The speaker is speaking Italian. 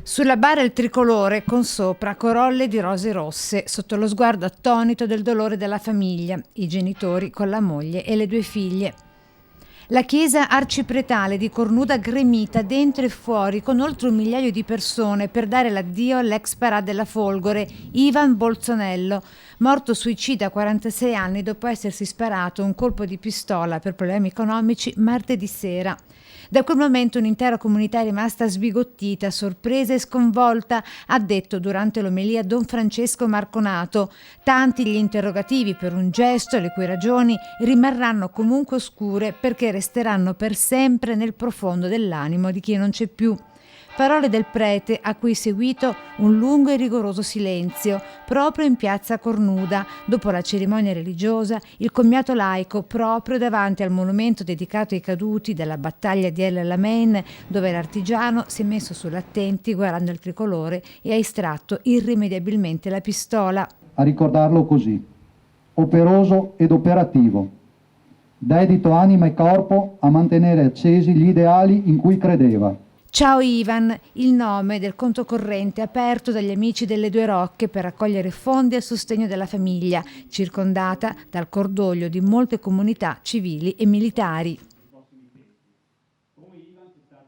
Sulla bara il tricolore con sopra corolle di rose rosse, sotto lo sguardo attonito del dolore della famiglia, i genitori con la moglie e le 2 figlie. La chiesa arcipretale di Cornuda gremita dentro e fuori con oltre 1 migliaio di persone per dare l'addio all'ex parà della Folgore, Ivan Bolzonello, morto suicida a 46 anni dopo essersi sparato un colpo di pistola per problemi economici martedì sera. Da quel momento un'intera comunità è rimasta sbigottita, sorpresa e sconvolta, ha detto durante l'omelia Don Francesco Marconato. Tanti gli interrogativi per un gesto le cui ragioni rimarranno comunque oscure perché resteranno per sempre nel profondo dell'animo di chi non c'è più. Parole del prete a cui è seguito un lungo e rigoroso silenzio, proprio in piazza Cornuda, dopo la cerimonia religiosa, il commiato laico proprio davanti al monumento dedicato ai caduti della battaglia di El Alamein, dove l'artigiano si è messo sull'attenti guardando il tricolore e ha estratto irrimediabilmente la pistola. A ricordarlo così, operoso ed operativo, dedito anima e corpo a mantenere accesi gli ideali in cui credeva. Ciao Ivan, il nome del conto corrente aperto dagli amici delle 2 Rocche per raccogliere fondi a sostegno della famiglia, circondata dal cordoglio di molte comunità civili e militari.